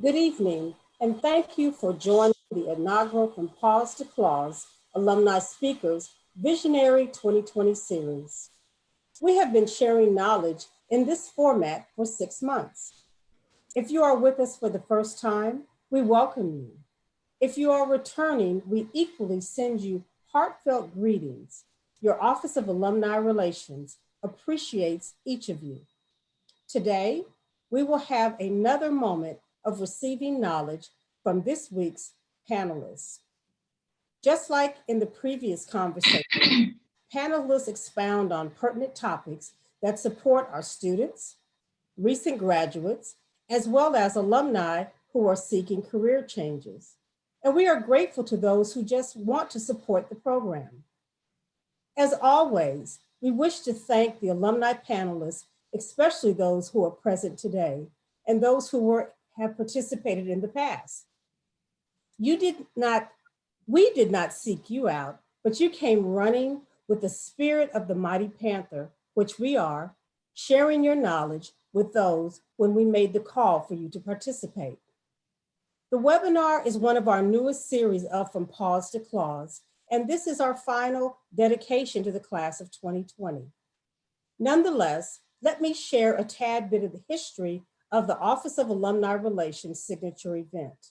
Good evening, and thank you for joining the inaugural From Pause to Clause Alumni Speakers Visionary 2020 series. We have been sharing knowledge in this format for 6 months. If you are with us for the first time, we welcome you. If you are returning, we equally send you heartfelt greetings. Your Office of Alumni Relations appreciates each of you. Today, we will have another moment of receiving knowledge from this week's panelists. Just like in the previous conversation, panelists expound on pertinent topics that support our students, recent graduates, as well as alumni who are seeking career changes. And we are grateful to those who just want to support the program. As always, we wish to thank the alumni panelists, especially those who are present today and those who have participated in the past. We did not seek you out, but you came running with the spirit of the mighty Panther, which we are, sharing your knowledge with those when we made the call for you to participate. The webinar is one of our newest series of From Pause to Clause, and this is our final dedication to the class of 2020. Nonetheless, let me share a tad bit of the history of the Office of Alumni Relations signature event.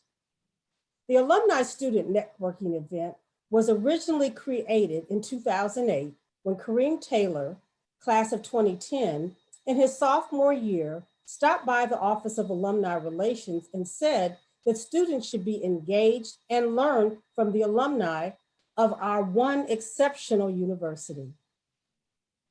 The Alumni Student Networking event was originally created in 2008 when Kareem Taylor, class of 2010, in his sophomore year, stopped by the Office of Alumni Relations and said that students should be engaged and learn from the alumni of our one exceptional university.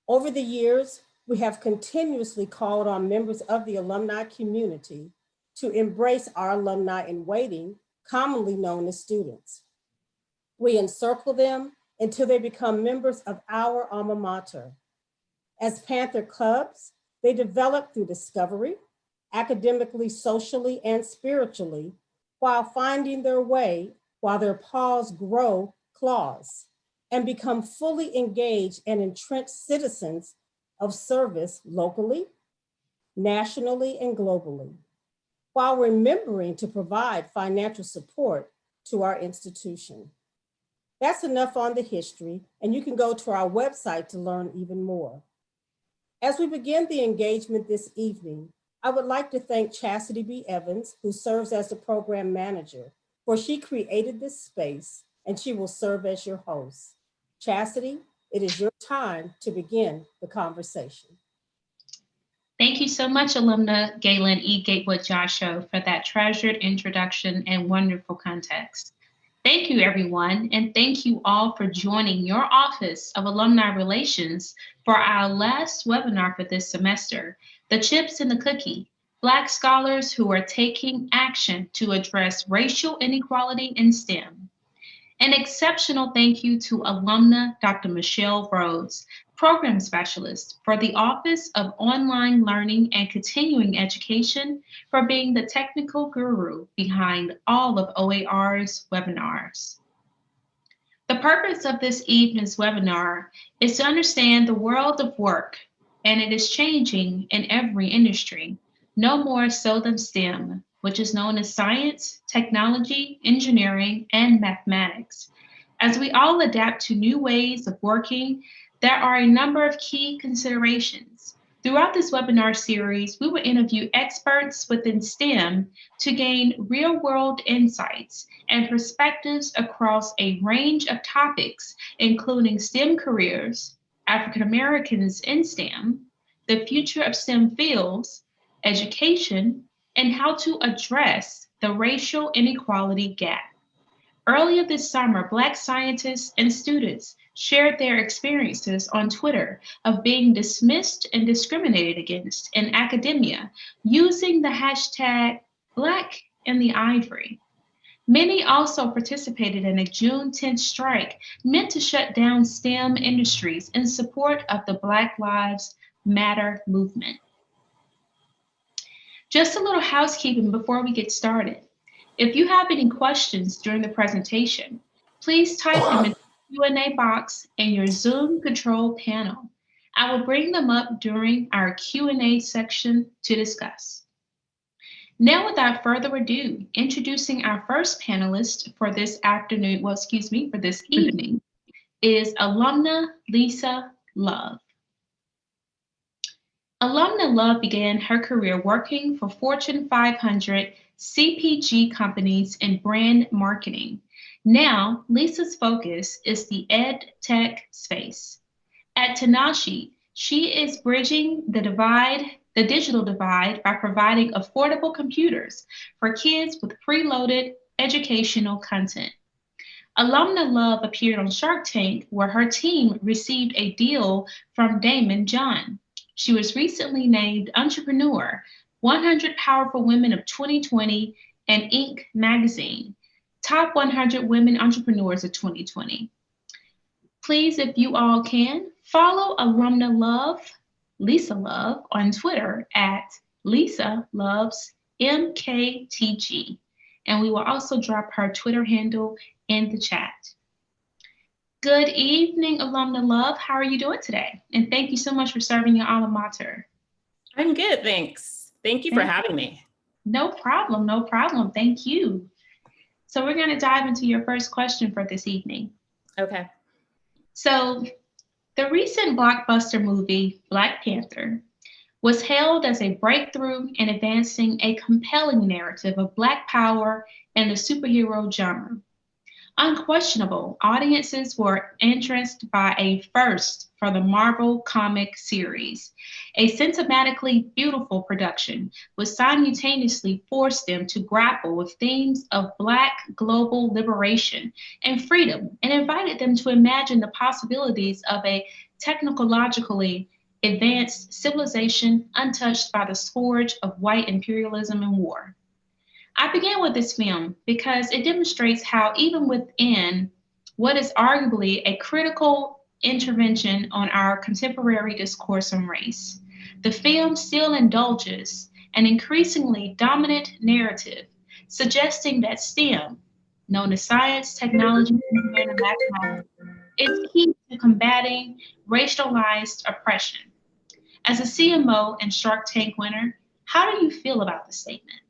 Over the years, we have continuously called on members of the alumni community to embrace our alumni in waiting, commonly known as students. We encircle them until they become members of our alma mater. As Panther clubs, they develop through discovery, academically, socially, and spiritually, while finding their way, while their paws grow claws, and become fully engaged and entrenched citizens of service locally, nationally, and globally, while remembering to provide financial support to our institution. That's enough on the history, and you can go to our website to learn even more. As we begin the engagement this evening, I would like to thank Chastity B. Evans, who serves as the program manager, for she created this space and she will serve as your host. Chastity, it is your time to begin the conversation. Thank you so much, Alumna Galen E. Gatewood-Josho, for that treasured introduction and wonderful context. Thank you, everyone, and thank you all for joining your Office of Alumni Relations for our last webinar for this semester, The Chips and the Cookie, Black scholars who are taking action to address racial inequality in STEM. An exceptional thank you to alumna Dr. Michelle Rhodes, Program Specialist for the Office of Online Learning and Continuing Education, for being the technical guru behind all of OAR's webinars. The purpose of this evening's webinar is to understand the world of work, and it is changing in every industry, no more so than STEM, which is known as science, technology, engineering, and mathematics. As we all adapt to new ways of working, there are a number of key considerations. Throughout this webinar series, we will interview experts within STEM to gain real-world insights and perspectives across a range of topics, including STEM careers, African Americans in STEM, the future of STEM fields, education, and how to address the racial inequality gap. Earlier this summer, Black scientists and students shared their experiences on Twitter of being dismissed and discriminated against in academia using the hashtag Black in the Ivory. Many also participated in a June 10th strike meant to shut down STEM industries in support of the Black Lives Matter movement. Just a little housekeeping before we get started. If you have any questions during the presentation, please type them in the Q&A box in your Zoom control panel. I will bring them up during our Q&A section to discuss. Now, without further ado, introducing our first panelist for this afternoon, for this evening, is alumna Lisa Love. Alumna Love began her career working for Fortune 500 CPG companies in brand marketing. Now, Lisa's focus is the ed tech space. At Tanashi, she is bridging the digital divide, by providing affordable computers for kids with preloaded educational content. Alumna Love appeared on Shark Tank, where her team received a deal from Damon John. She was recently named Entrepreneur 100 Powerful Women of 2020 and Inc. magazine, Top 100 Women Entrepreneurs of 2020. Please, if you all can, follow Alumna Love, Lisa Love, on Twitter at Lisa Loves MKTG. And we will also drop her Twitter handle in the chat. Good evening, Alumna Love. How are you doing today? And thank you so much for serving your alma mater. I'm good, thanks. Thank you for having me. No problem, no problem. Thank you. So we're going to dive into your first question for this evening. Okay. So the recent blockbuster movie, Black Panther, was hailed as a breakthrough in advancing a compelling narrative of Black power and the superhero genre. Unquestionable, audiences were interested by a first for the Marvel comic series. A cinematically beautiful production would simultaneously force them to grapple with themes of Black global liberation and freedom, and invited them to imagine the possibilities of a technologically advanced civilization untouched by the scourge of white imperialism and war. I began with this film because it demonstrates how even within what is arguably a critical intervention on our contemporary discourse on race, the film still indulges an increasingly dominant narrative, suggesting that STEM, known as science, technology, engineering, and mathematics, is key to combating racialized oppression. As a CMO and Shark Tank winner, how do you feel about the statement?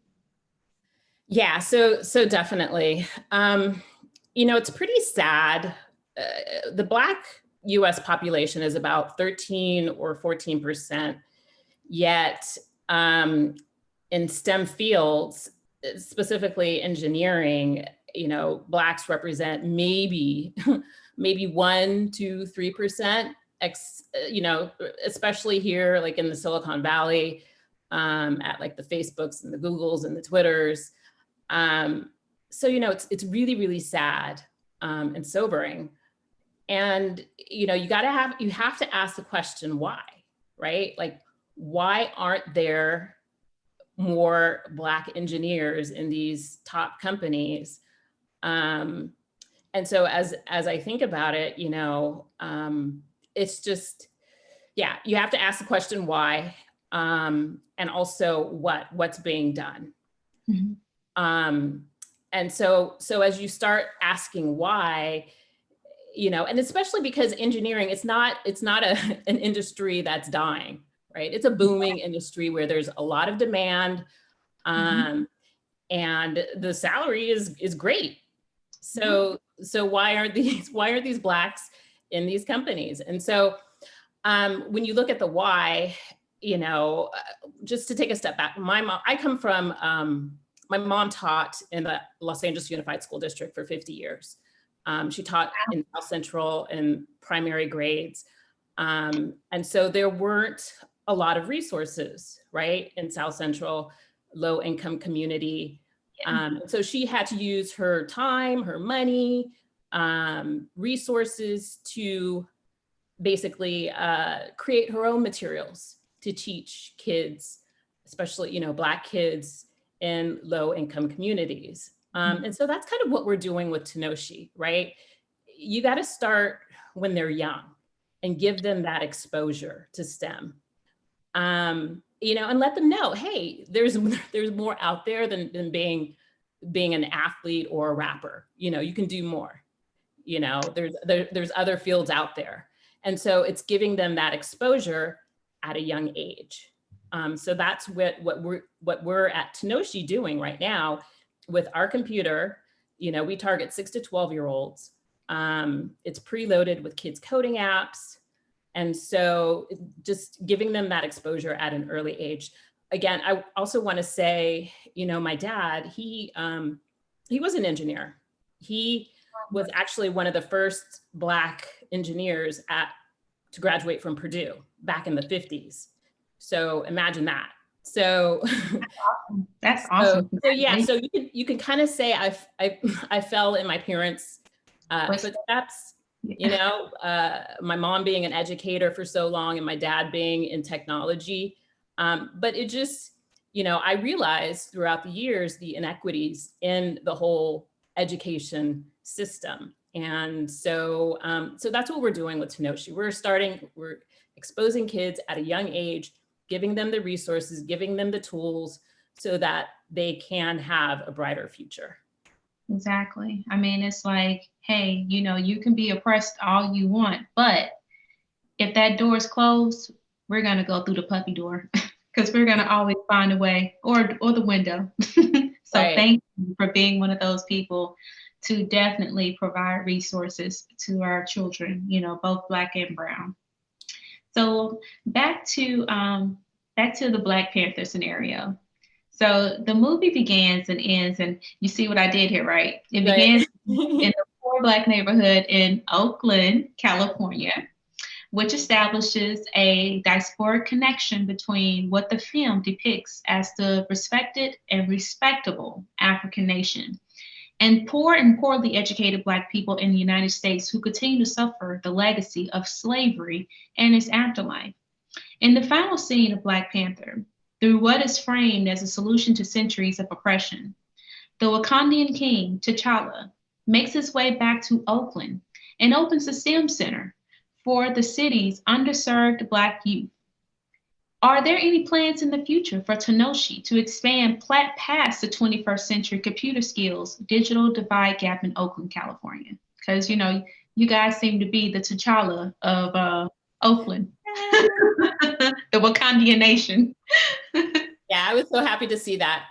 Yeah, so definitely. It's pretty sad. The Black US population is about 13 or 14%, yet in STEM fields, specifically engineering, Blacks represent maybe 1, 2, 3%, especially here, like in the Silicon Valley, at like the Facebooks and the Googles and the Twitters. So, it's really, really sad and sobering. And, you have to ask the question, why, right? Like, why aren't there more Black engineers in these top companies? And so as I think about it, it's just, yeah, you have to ask the question, why, and also what's being done. Mm-hmm. And so as you start asking why, and especially because engineering, it's not an industry that's dying, right? It's a booming industry where there's a lot of demand, and the salary is great. So why aren't these Blacks in these companies? And so when you look at the why, just to take a step back, my mom taught in the Los Angeles Unified School District for 50 years. She taught in South Central in primary grades. And so there weren't a lot of resources, right, in South Central, low income community. So she had to use her time, her money, resources to basically create her own materials to teach kids, especially, Black kids in low income communities. And so that's kind of what we're doing with Tenoshi, right? You got to start when they're young and give them that exposure to STEM, and let them know, hey, there's more out there than being an athlete or a rapper. You can do more. There's other fields out there. And so it's giving them that exposure at a young age. So that's what we're at Tenoshi doing right now with our computer. You know, we target 6 to 12-year-olds. It's preloaded with kids coding apps. And so just giving them that exposure at an early age. Again, I also want to say, you know, my dad, he was an engineer. He was actually one of the first Black engineers to graduate from Purdue back in the 50s. So imagine that. So that's awesome. So yeah, so you can kind of say I fell in my parents' footsteps. You know, my mom being an educator for so long and my dad being in technology. But it just, you know, I realized throughout the years the inequities in the whole education system. And so so that's what we're doing with Tenoshi. We're exposing kids at a young age, giving them the resources, giving them the tools so that they can have a brighter future. Exactly. I mean, it's like, hey, you know, you can be oppressed all you want, but if that door is closed, we're going to go through the puppy door because we're going to always find a way, or the window. So right. Thank you for being one of those people to definitely provide resources to our children, you know, both Black and brown. So back to the Black Panther scenario. So the movie begins and ends, and you see what I did here, right? It begins in a poor Black neighborhood in Oakland, California, which establishes a diasporic connection between what the film depicts as the respected and respectable African nation and poor and poorly educated Black people in the United States who continue to suffer the legacy of slavery and its afterlife. In the final scene of Black Panther, through what is framed as a solution to centuries of oppression, the Wakandian king, T'Challa, makes his way back to Oakland and opens a STEM center for the city's underserved Black youth. Are there any plans in the future for Tenoshi to expand past the 21st century computer skills digital divide gap in Oakland, California? Because, you know, you guys seem to be the T'Challa of Oakland, the Wakandian nation. Yeah, I was so happy to see that.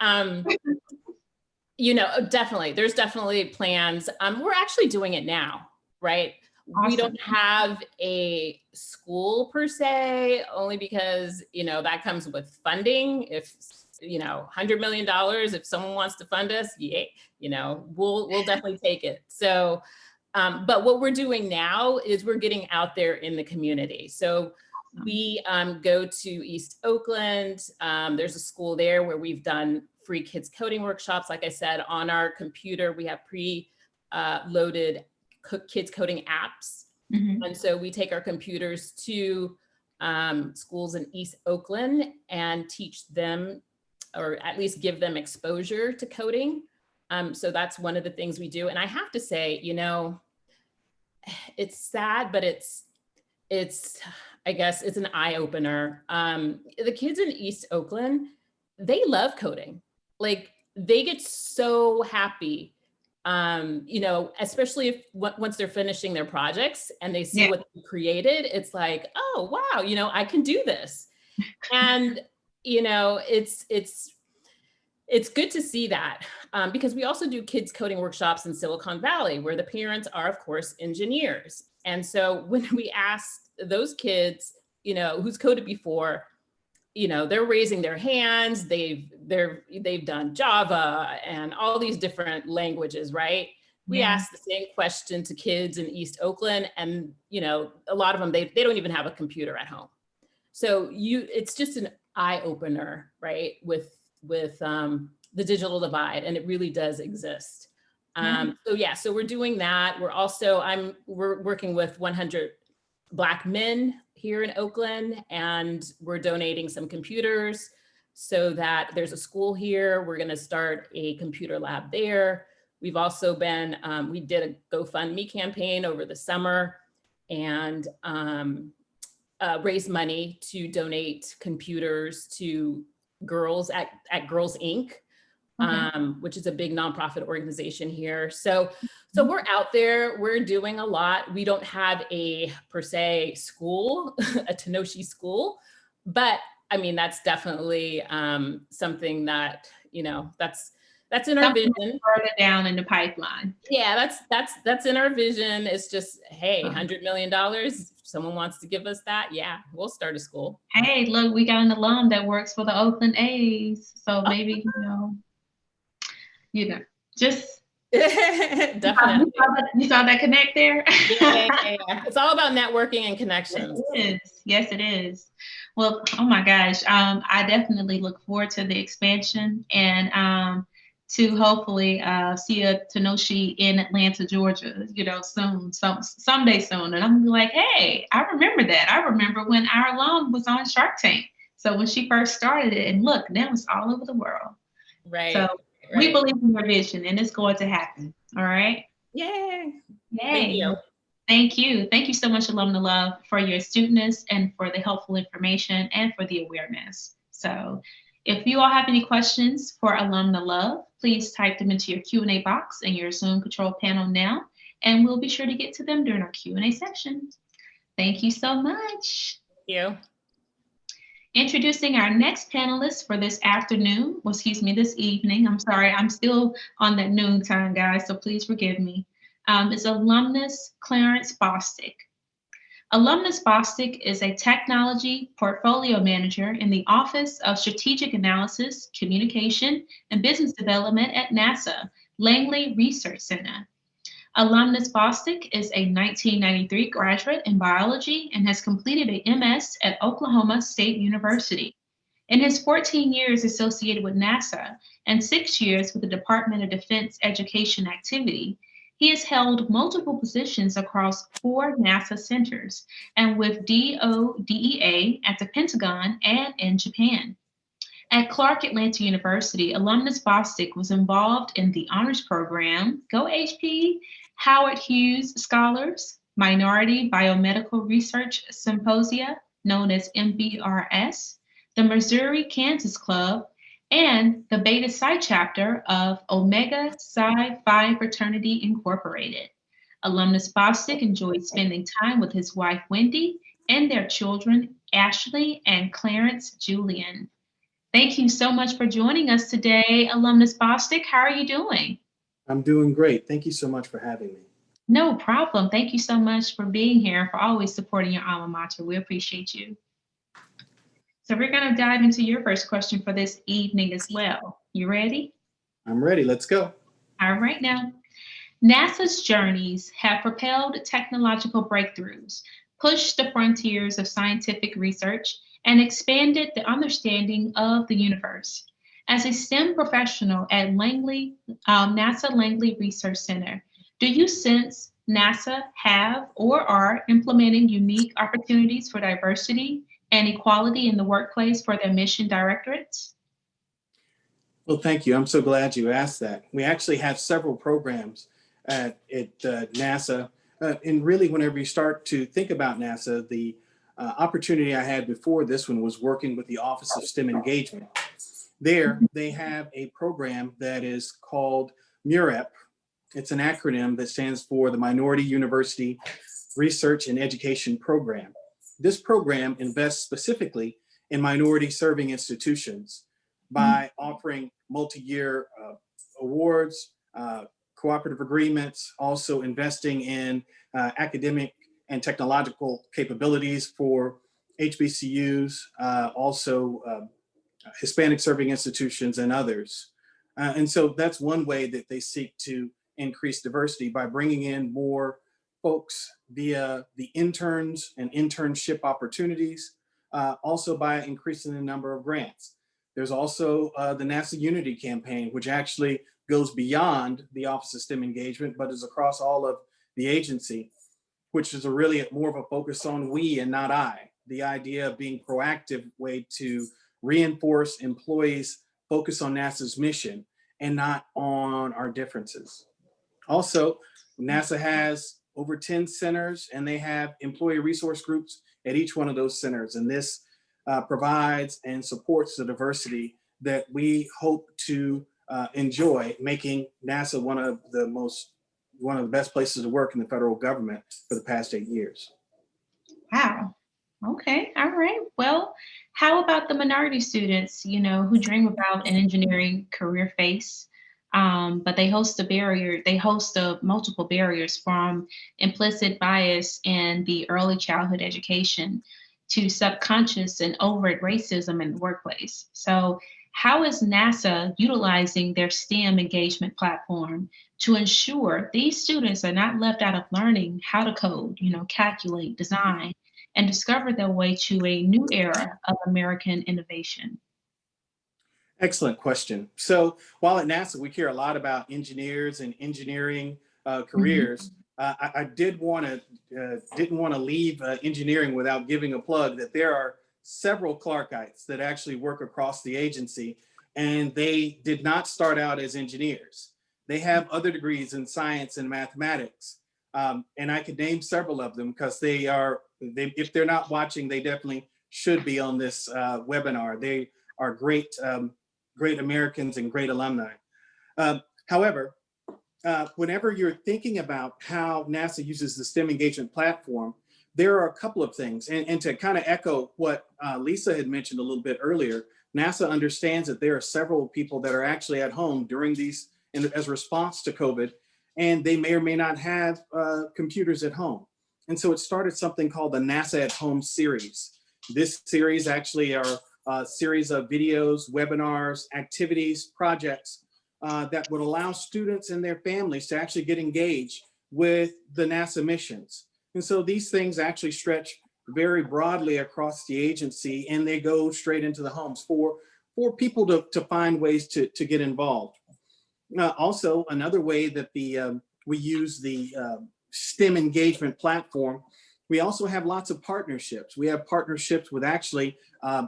You know, there's definitely plans. We're actually doing it now, right? Awesome. We don't have a school per se, only because, you know, that comes with funding. If, you know, $100 million, if someone wants to fund us, yeah, you know, we'll definitely take it. So, but what we're doing now is we're getting out there in the community. So we go to East Oakland. There's a school there where we've done free kids coding workshops. Like I said, on our computer, we have pre-loaded kids coding apps. Mm-hmm. And so we take our computers to schools in East Oakland and teach them, or at least give them exposure to coding. So that's one of the things we do. And I have to say, you know, it's sad, but it's I guess it's an eye opener. The kids in East Oakland, they love coding. Like, they get so happy, you know, especially if once they're finishing their projects and they see what they created, it's like, oh, wow, you know, I can do this. And, you know, it's good to see that, because we also do kids coding workshops in Silicon Valley, where the parents are, of course, engineers. And so when we asked those kids, you know, who's coded before, you know, they're raising their hands. They've done Java and all these different languages, right? We asked the same question to kids in East Oakland, and, you know, a lot of them, they don't even have a computer at home. So it's just an eye opener, right? With the digital divide, and it really does exist. So we're doing that. We're working with 100 Black men here in Oakland, and we're donating some computers so that there's a school here. We're going to start a computer lab there. We've also been, we did a GoFundMe campaign over the summer and raised money to donate computers to girls at Girls Inc., which is a big nonprofit organization here. So we're out there, we're doing a lot. We don't have a per se school, a Tenoshi school, but I mean, that's definitely something that, that's in our vision. Further down in the pipeline. Yeah, that's in our vision. It's just, hey, $100 million. If someone wants to give us that, yeah, we'll start a school. Hey, look, we got an alum that works for the Oakland A's, so maybe just definitely. You saw that connect there. Yeah. It's all about networking and connections. It is. Yes, it is. Well, oh my gosh, I definitely look forward to the expansion and to hopefully see a Tenoshi in Atlanta, Georgia, soon, someday soon. And I'm like, hey, I remember that. I remember when our alum was on Shark Tank. So when she first started it, and look, now it's all over the world. Right. So we believe in your vision, and it's going to happen. All right. Yay. Yay. Thank you. Thank you. Thank you so much, Alumni Love, for your astuteness and for the helpful information and for the awareness. So if you all have any questions for Alumni Love, please type them into your Q&A box in your Zoom control panel now, and we'll be sure to get to them during our Q&A section. Thank you so much. Thank you. Introducing our next panelist for this afternoon, this evening. I'm sorry, I'm still on that noon time, guys, so please forgive me. Is alumnus Clarence Bostic. Alumnus Bostic is a technology portfolio manager in the Office of Strategic Analysis, Communication, and Business Development at NASA Langley Research Center. Alumnus Bostic is a 1993 graduate in biology and has completed a MS at Oklahoma State University. In his 14 years associated with NASA and 6 years with the Department of Defense Education Activity, he has held multiple positions across 4 NASA centers and with DODEA at the Pentagon and in Japan. At Clark Atlanta University, Alumnus Bostic was involved in the honors program, Go HP, Howard Hughes Scholars, Minority Biomedical Research Symposia, known as MBRS, the Missouri Kansas Club, and the Beta Psi chapter of Omega Psi Phi Fraternity Incorporated. Alumnus Bostic enjoyed spending time with his wife, Wendy, and their children, Ashley and Clarence Julian. Thank you so much for joining us today, Alumnus Bostic. How are you doing? I'm doing great. Thank you so much for having me. No problem. Thank you so much for being here and for always supporting your alma mater. We appreciate you. So we're going to dive into your first question for this evening as well. You ready? I'm ready. Let's go. All right now. NASA's journeys have propelled technological breakthroughs, pushed the frontiers of scientific research, and expanded the understanding of the universe. As a STEM professional at NASA Langley Research Center, do you sense NASA have or are implementing unique opportunities for diversity and equality in the workplace for their mission directorates? Well, thank you. I'm so glad you asked that. We actually have several programs at NASA. And really, whenever you start to think about NASA, the opportunity I had before this one was working with the Office of STEM Engagement. There, they have a program that is called MUREP. It's an acronym that stands for the Minority University Research and Education Program. This program invests specifically in minority serving institutions by offering multi-year awards, cooperative agreements, also investing in academic and technological capabilities for HBCUs, also Hispanic serving institutions and others. And so that's one way that they seek to increase diversity by bringing in more folks via the interns and internship opportunities, also by increasing the number of grants. There's also the NASA Unity campaign, which actually goes beyond the Office of STEM Engagement, but is across all of the agency, which is really more of a focus on we and not I. The idea of being proactive way to reinforce employees' focus on NASA's mission and not on our differences. Also, NASA has over 10 centers and they have employee resource groups at each one of those centers. And this provides and supports the diversity that we hope to enjoy, making NASA one of the best places to work in the federal government for the past 8 years. Wow. Okay, all right. Well, how about the minority students, who dream about an engineering career face, but they host multiple barriers from implicit bias in the early childhood education to subconscious and overt racism in the workplace. So how is NASA utilizing their STEM engagement platform to ensure these students are not left out of learning how to code, calculate, design, and discover their way to a new era of American innovation? Excellent question. So while at NASA, we care a lot about engineers and engineering careers. I didn't want to leave engineering without giving a plug that there are several Clarkites that actually work across the agency, and they did not start out as engineers. They have other degrees in science and mathematics, and I could name several of them because if they're not watching, they definitely should be on this webinar. They are great Americans and great alumni. However, whenever you're thinking about how NASA uses the STEM engagement platform, there are a couple of things. And to kind of echo what Lisa had mentioned a little bit earlier, NASA understands that there are several people that are actually at home during these, as a response to COVID, and they may or may not have computers at home. And so it started something called the NASA at Home series. This series actually are a series of videos, webinars, activities, projects that would allow students and their families to actually get engaged with the NASA missions. And so these things actually stretch very broadly across the agency, and they go straight into the homes for people to find ways to get involved. Also, another way that we use the STEM engagement platform, we also have lots of partnerships. We have partnerships with actually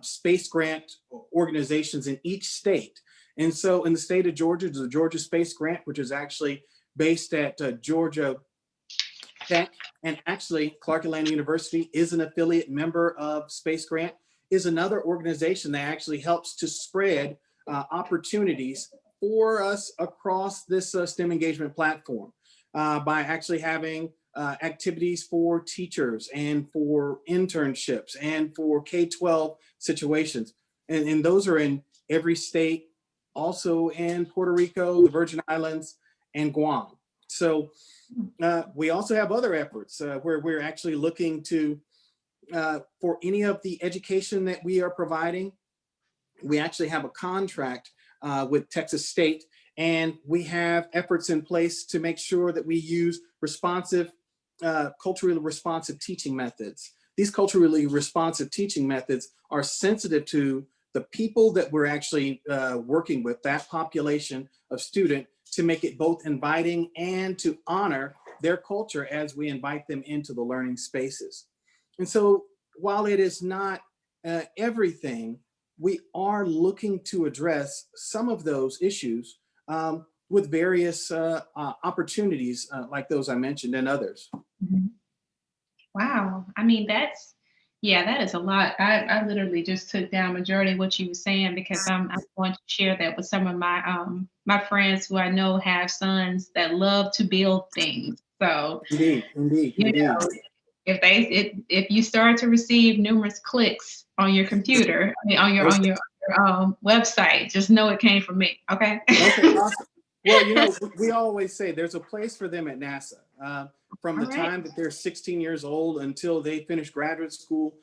space grant organizations in each state. And so in the state of Georgia, the Georgia Space Grant, which is actually based at Georgia Tech, and actually Clark Atlanta University is an affiliate member of Space Grant, is another organization that actually helps to spread opportunities for us across this STEM engagement platform by actually having activities for teachers and for internships and for K-12 situations. And those are in every state, also in Puerto Rico, the Virgin Islands, and Guam. So we also have other efforts where we're actually looking to, for any of the education that we are providing, we actually have a contract with Texas State, and we have efforts in place to make sure that we use culturally responsive teaching methods. These culturally responsive teaching methods are sensitive to the people that we're actually working with, that population of student, to make it both inviting and to honor their culture as we invite them into the learning spaces. And so while it is not everything, we are looking to address some of those issues with various opportunities like those I mentioned and others. Wow. I mean, that is a lot. I literally just took down majority of what you were saying because I'm going to share that with some of my friends who I know have sons that love to build things. So Indeed. know, if you start to receive numerous clicks on your computer, on your website, just know it came from me. Okay. Okay, awesome. Well, we always say there's a place for them at NASA. From the time that they're 16 years old until they finish graduate school,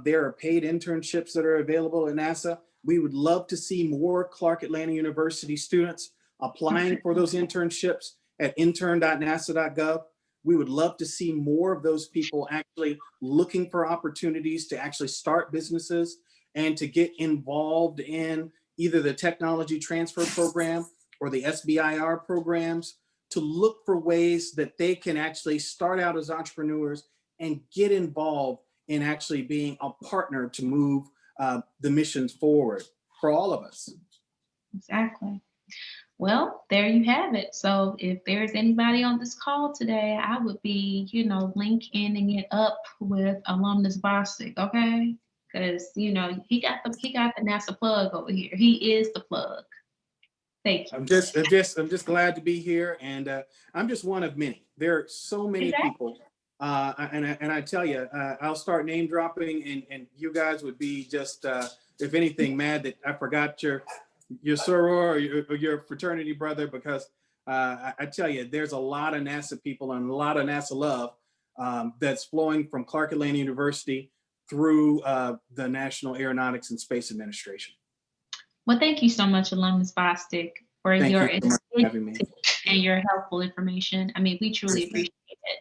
there are paid internships that are available at NASA. We would love to see more Clark Atlanta University students applying for those internships at intern.nasa.gov. We would love to see more of those people actually looking for opportunities to actually start businesses and to get involved in either the technology transfer program or the SBIR programs, to look for ways that they can actually start out as entrepreneurs and get involved in actually being a partner to move the missions forward for all of us. Exactly. Well, there you have it. So if there's anybody on this call today, I would be, linking it up with Alumnus Bostic, okay? Because he got the NASA plug over here. He is the plug. Thank you. I'm just glad to be here, and I'm just one of many. There are so many people And I tell you, I'll start name dropping, and you guys would be just, if anything, mad that I forgot your soror or your fraternity brother, because I tell you, there's a lot of NASA people and a lot of NASA love that's flowing from Clark Atlanta University through the National Aeronautics and Space Administration. Well, thank you so much, Alumnus Bostic, for your having me and your helpful information. I mean, we truly appreciate it.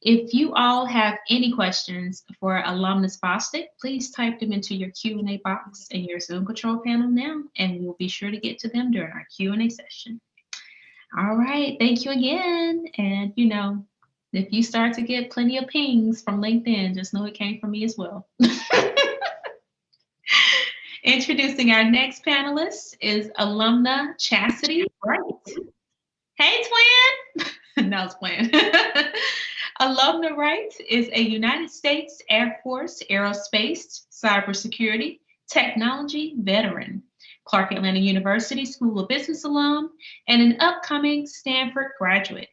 If you all have any questions for Alumnus Bostic, please type them into your Q&A box in your Zoom control panel now, and we'll be sure to get to them during our Q&A session. All right, thank you again. And you know, if you start to get plenty of pings from LinkedIn, just know it came from me as well. Introducing our next panelist is Alumna Chastity Wright. Hey, twin. No, it's playing. Alumna Wright is a United States Air Force aerospace, cybersecurity, technology veteran, Clark Atlanta University School of Business alum, and an upcoming Stanford graduate.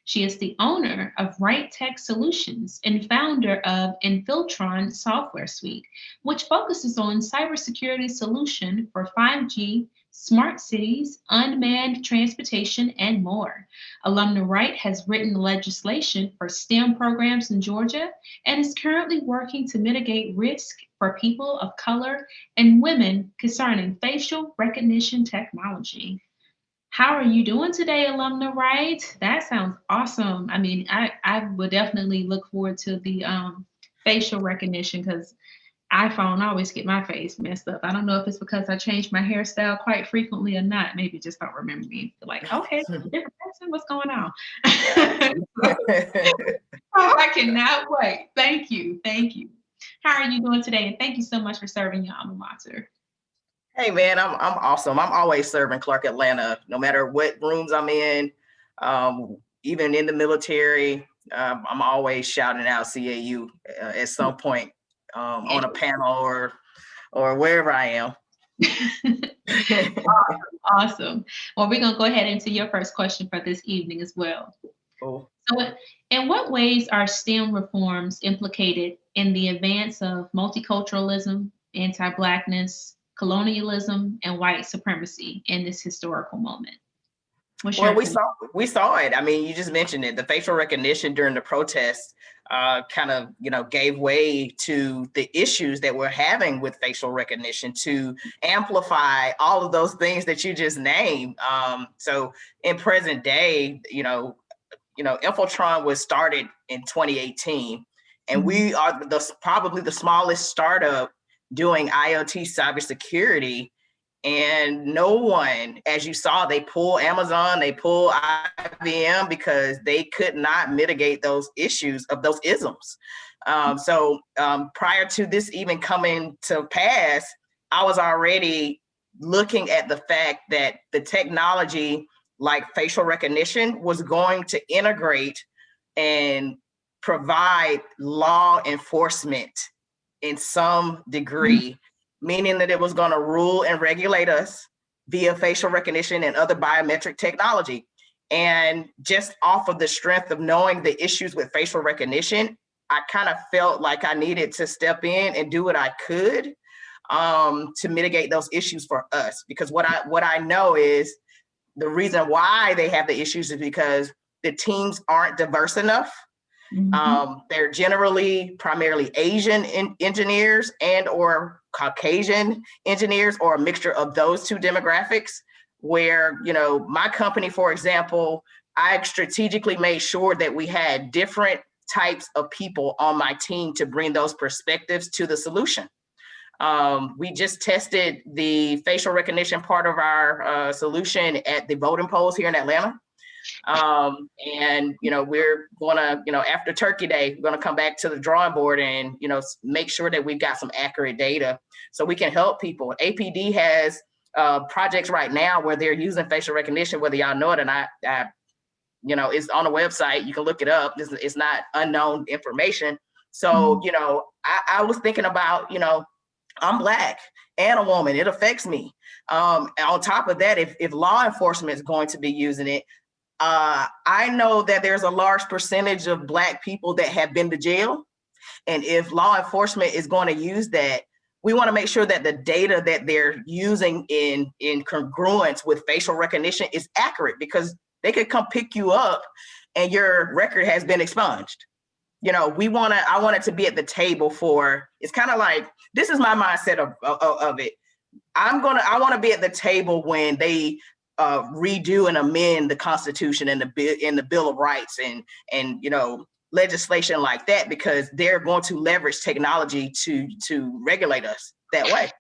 She is the owner of Wright Tech Solutions and founder of Infiltron Software Suite, which focuses on cybersecurity solution for 5G, smart cities, unmanned transportation, and more. Alumna Wright has written legislation for STEM programs in Georgia and is currently working to mitigate risk for people of color and women concerning facial recognition technology. How are you doing today, Alumna Wright? That sounds awesome. I mean, I would definitely look forward to the facial recognition, because iPhone always get my face messed up. I don't know if it's because I change my hairstyle quite frequently or not. Maybe just don't remember me. Like, okay, it's a different person. What's going on? I cannot wait. Thank you. Thank you. How are you doing today? And thank you so much for serving your alma mater. Hey man, I'm awesome. I'm always serving Clark Atlanta, no matter what rooms I'm in, even in the military. I'm always shouting out CAU at some point on a panel or wherever I am. Awesome. Well, we're gonna go ahead into your first question for this evening as well. Cool. So, in what ways are STEM reforms implicated in the advance of multiculturalism, anti-Blackness, colonialism, and white supremacy in this historical moment? Well, we saw it. I mean, you just mentioned it. The facial recognition during the protests kind of, gave way to the issues that we're having with facial recognition to amplify all of those things that you just named. So in present day, Infiltron was started in 2018, and we are probably the smallest startup doing IoT cybersecurity. And no one, as you saw, they pull Amazon, they pull IBM because they could not mitigate those issues of those isms. So prior to this even coming to pass, I was already looking at the fact that the technology like facial recognition was going to integrate and provide law enforcement in some degree, meaning that it was going to rule and regulate us via facial recognition and other biometric technology. And just off of the strength of knowing the issues with facial recognition, I kind of felt like I needed to step in and do what I could to mitigate those issues for us. Because what I know is the reason why they have the issues is because the teams aren't diverse enough. They're generally primarily Asian engineers and or Caucasian engineers, or a mixture of those two demographics, where, my company, for example, I strategically made sure that we had different types of people on my team to bring those perspectives to the solution. We just tested the facial recognition part of our solution at the voting polls here in Atlanta. And, we're gonna, after Turkey Day, we're gonna come back to the drawing board and, make sure that we've got some accurate data so we can help people. APD has projects right now where they're using facial recognition, whether y'all know it or not. It's on the website. You can look it up. It's not unknown information. So, I was thinking about, I'm Black and a woman. It affects me. On top of that, if law enforcement is going to be using it, I know that there's a large percentage of Black people that have been to jail. And if law enforcement is going to use that, we want to make sure that the data that they're using in congruence with facial recognition is accurate, because they could come pick you up and your record has been expunged. You know, I want it to be at the table for, it's kind of like, this is my mindset of it. I want to be at the table when they redo and amend the Constitution and the Bill of Rights and you know, legislation like that, because they're going to leverage technology to regulate us that way.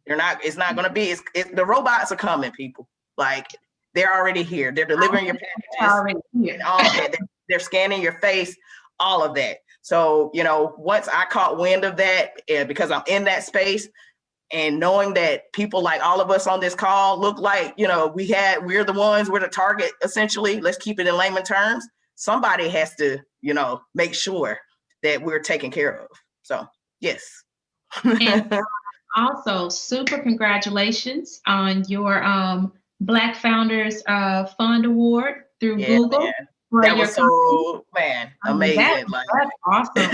It's not going to be, the robots are coming, people. Like, they're already here. They're delivering your packages and all of that. They're scanning your face, all of that. So, you know, once I caught wind of that, because I'm in that space, and knowing that people like all of us on this call look like, you know, we're the target, essentially. Let's keep it in layman terms. Somebody has to, you know, make sure that we're taken care of. So, yes. And also, super congratulations on your Black Founders Fund Award through Google. Man. That was so, amazing. That's awesome.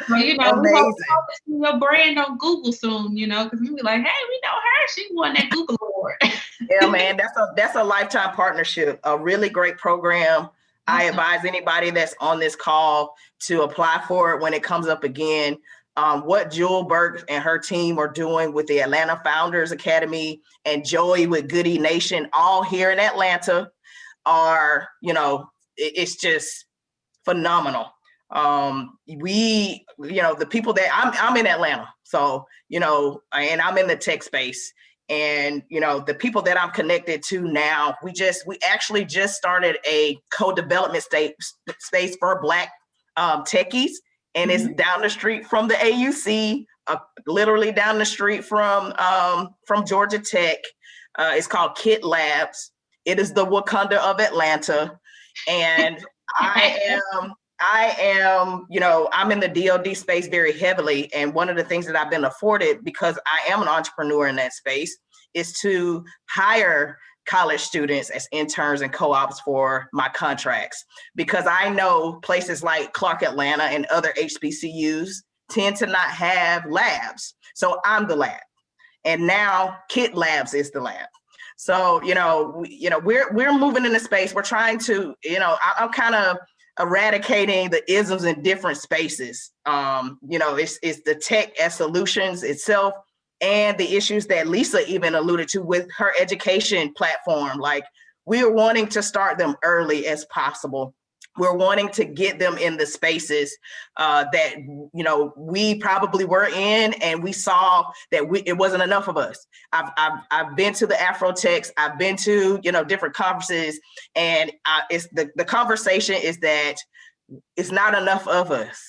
Well, you know, we hope to see your brand on Google soon, you know, because we'll be like, hey, we know her. She won that Google Award. Yeah, man, that's a lifetime partnership, a really great program. I advise anybody that's on this call to apply for it when it comes up again. What Jewel Burke and her team are doing with the Atlanta Founders Academy and Joey with Goody Nation, all here in Atlanta, are, you know, it's just phenomenal. The people that I'm in Atlanta, so, you know, and I'm in the tech space, and, you know, the people that I'm connected to now, we actually just started a co-development space for Black techies, and it's down the street from the AUC, literally down the street from Georgia Tech. It's called Kit Labs. It is the Wakanda of Atlanta, and I am, you know, I'm in the DoD space very heavily. And one of the things that I've been afforded, because I am an entrepreneur in that space, is to hire college students as interns and co-ops for my contracts. Because I know places like Clark Atlanta and other HBCUs tend to not have labs. So I'm the lab. And now Kit Labs is the lab. So, you know, we're moving in the space. We're trying to, you know, I'm kind of eradicating the isms in different spaces. You know, it's the tech as solutions itself, and the issues that Lisa even alluded to with her education platform. Like, we're wanting to start them early as possible. We're wanting to get them in the spaces that, you know, we probably were in, and we saw that it wasn't enough of us. I've been to the Afrotechs, I've been to, you know, different conferences, and it's the conversation is that it's not enough of us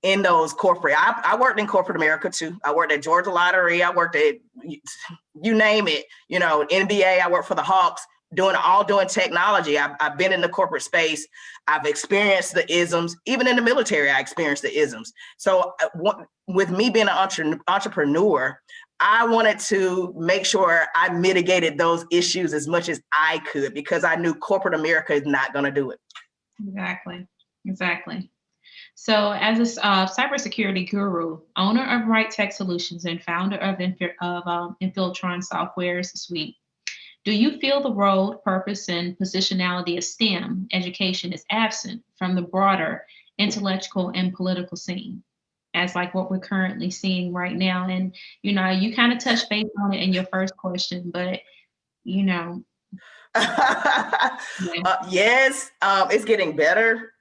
in those corporate. I worked in corporate America too. I worked at Georgia Lottery. I worked at, you name it, you know, NBA. I worked for the Hawks. Doing technology. I've been in the corporate space. I've experienced the isms. Even in the military, I experienced the isms. So with me being an entrepreneur, I wanted to make sure I mitigated those issues as much as I could, because I knew corporate America is not going to do it. Exactly. So as a cybersecurity guru, owner of Right Tech Solutions, and founder of Infiltron Software's suite, do you feel the role, purpose, and positionality of STEM education is absent from the broader intellectual and political scene, as like what we're currently seeing right now? And, you know, you kind of touched base on it in your first question, but, you know. Yes, it's getting better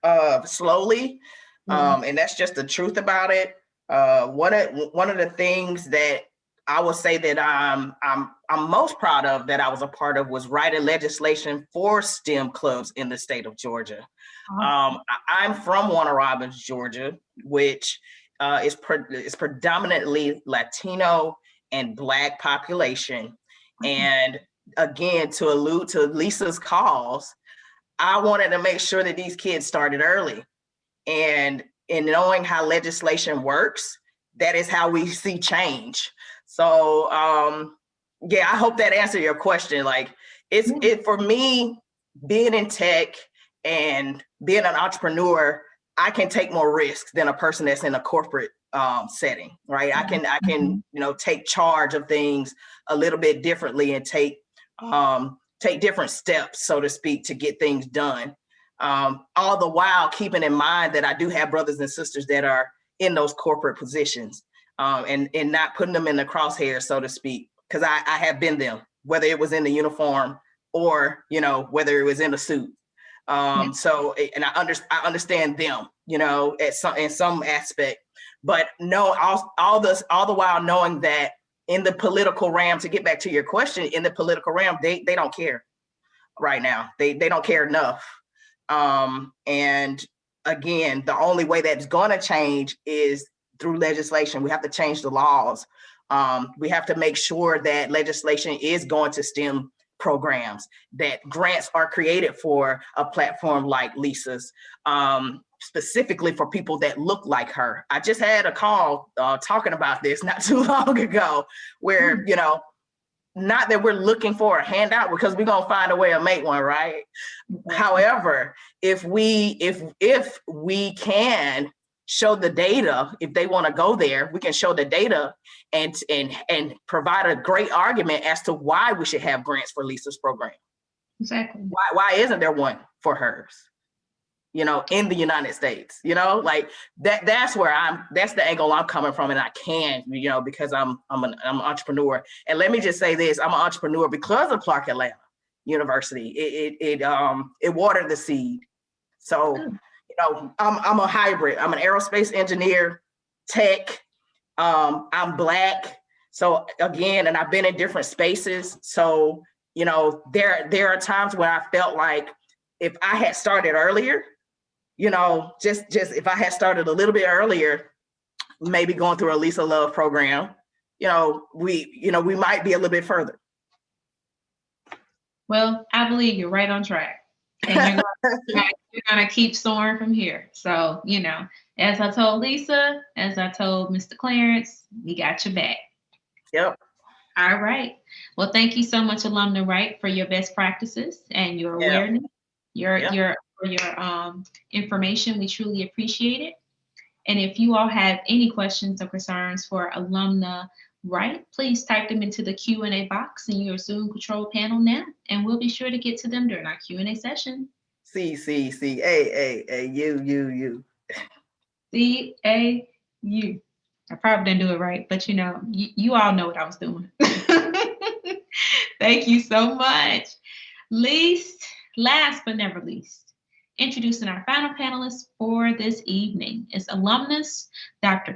slowly. And that's just the truth about it. One of the things that I would say that I'm most proud of that I was a part of was writing legislation for STEM clubs in the state of Georgia. I'm from Warner Robins, Georgia, which is predominantly Latino and Black population. And again, to allude to Lisa's calls, I wanted to make sure that these kids started early. And in knowing how legislation works, that is how we see change. So, yeah, I hope that answered your question. Like, it for me, being in tech and being an entrepreneur, I can take more risks than a person that's in a corporate setting, right? I can, take charge of things a little bit differently and take different steps, so to speak, to get things done. All the while keeping in mind that I do have brothers and sisters that are in those corporate positions, and not putting them in the crosshairs, so to speak, because I have been them, whether it was in the uniform or, whether it was in a suit. So, and I understand them, in some aspect, but no, all the while knowing that in the political realm, to get back to your question, in the political realm, they don't care right now. They don't care enough. And again, the only way that's going to change is through legislation. We have to change the laws. We have to make sure that legislation is going to STEM programs, that grants are created for a platform like Lisa's, specifically for people that look like her. I just had a call talking about this not too long ago, where, not that we're looking for a handout, because we're going to find a way to make one, right? However, if we can show the data, if they want to go there, we can show the data and provide a great argument as to why we should have grants for Lisa's program. Exactly. Why isn't there one for hers? In the United States, like that's the angle I'm coming from, and I can, because I'm an entrepreneur. And let me just say this: I'm an entrepreneur because of Clark Atlanta University. It watered the seed. So, I'm a hybrid. I'm an aerospace engineer, tech. I'm Black. So again, and I've been in different spaces. So, there are times when I felt like if I had started earlier, just if I had started a little bit earlier, maybe going through a Lisa Love program, we might be a little bit further. Well, I believe you're right on track. And you're gonna keep soaring from here. So, as I told Lisa, as I told Mr. Clarence, we got your back. Yep. All right. Well, thank you so much, Alumni Right, for your best practices and your awareness, your information. We truly appreciate it. And if you all have any questions or concerns for Alumni Right, please type them into the Q&A box in your Zoom control panel now, and we'll be sure to get to them during our Q&A session. C, you. C-A-U. I probably didn't do it right, but you all know what I was doing. Thank you so much. Last but never least, introducing our final panelist for this evening is alumnus Dr.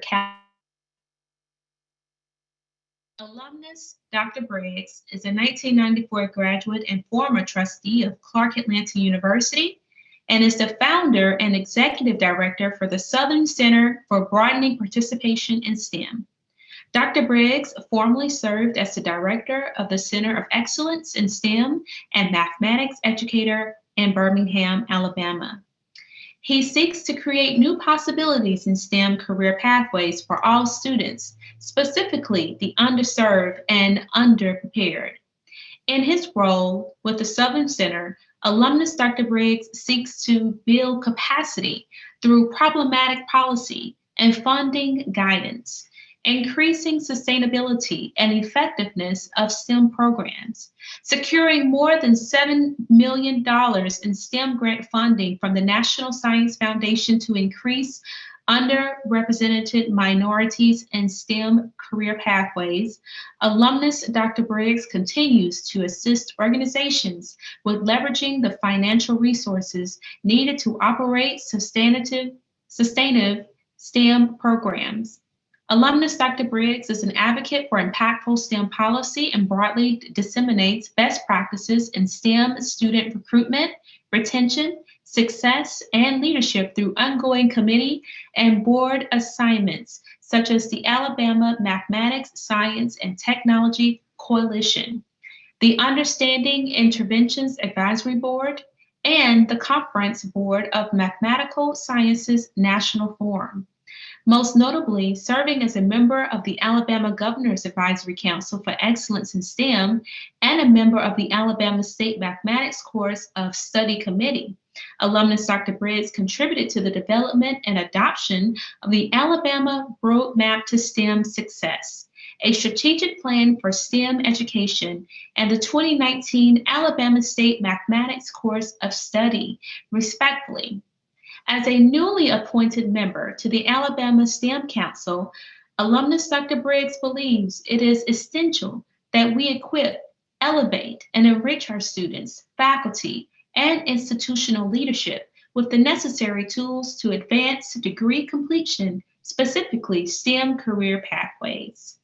Alumnus Dr. Briggs is a 1994 graduate and former trustee of Clark Atlanta University, and is the founder and executive director for the Southern Center for Broadening Participation in STEM. Dr. Briggs formerly served as the director of the Center of Excellence in STEM and mathematics educator in Birmingham, Alabama. He seeks to create new possibilities in STEM career pathways for all students, specifically the underserved and underprepared. In his role with the Southern Center, alumnus Dr. Briggs seeks to build capacity through problematic policy and funding guidance, increasing sustainability and effectiveness of STEM programs, securing more than $7 million in STEM grant funding from the National Science Foundation to increase underrepresented minorities in STEM career pathways. Alumnus Dr. Briggs continues to assist organizations with leveraging the financial resources needed to operate sustainable STEM programs. Alumnus Dr. Briggs is an advocate for impactful STEM policy and broadly disseminates best practices in STEM student recruitment, retention, success, and leadership through ongoing committee and board assignments, such as the Alabama Mathematics, Science, and Technology Coalition, the Understanding Interventions Advisory Board, and the Conference Board of Mathematical Sciences National Forum. most notably serving as a member of the Alabama Governor's Advisory Council for Excellence in STEM and a member of the Alabama State Mathematics Course of Study Committee. Alumnus Dr. Briggs contributed to the development and adoption of the Alabama Roadmap to STEM Success, a strategic plan for STEM education, and the 2019 Alabama State Mathematics Course of Study, respectively. As a newly appointed member to the Alabama STEM Council, alumnus Dr. Briggs believes it is essential that we equip, elevate, and enrich our students, faculty, and institutional leadership with the necessary tools to advance degree completion, specifically STEM career pathways.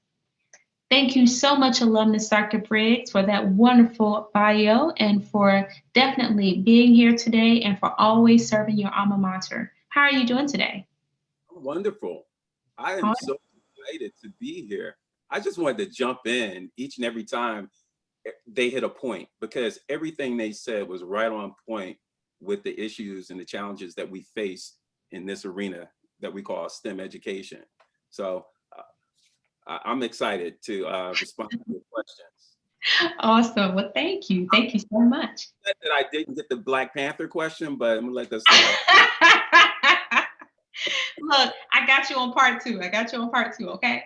Thank you so much, alumnus Dr. Briggs, for that wonderful bio and for definitely being here today and for always serving your alma mater. How are you doing today? Wonderful. I am so excited to be here. I just wanted to jump in each and every time they hit a point, because everything they said was right on point with the issues and the challenges that we face in this arena that we call STEM education. So I'm excited to respond to your questions. Awesome. Well, thank you. Thank you so much. That I didn't get the Black Panther question, but I'm gonna let that Look, I got you on part two. Okay?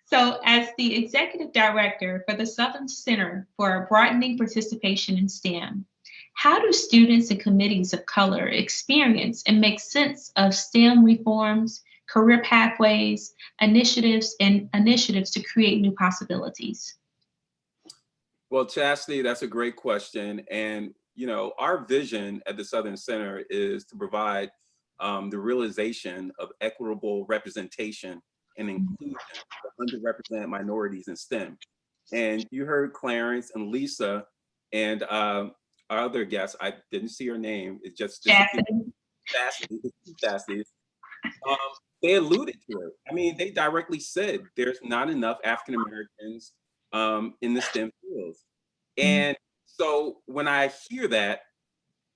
So, as the Executive Director for the Southern Center for Broadening Participation in STEM, how do students and committees of color experience and make sense of STEM reforms, career pathways, initiatives to create new possibilities? Well, Chastity, that's a great question. And, you know, our vision at the Southern Center is to provide the realization of equitable representation and inclusion of underrepresented minorities in STEM. And you heard Clarence and Lisa and our other guest, I didn't see her name, it's just Chastity. They alluded to it. I mean, they directly said there's not enough African Americans in the STEM fields. And so when I hear that,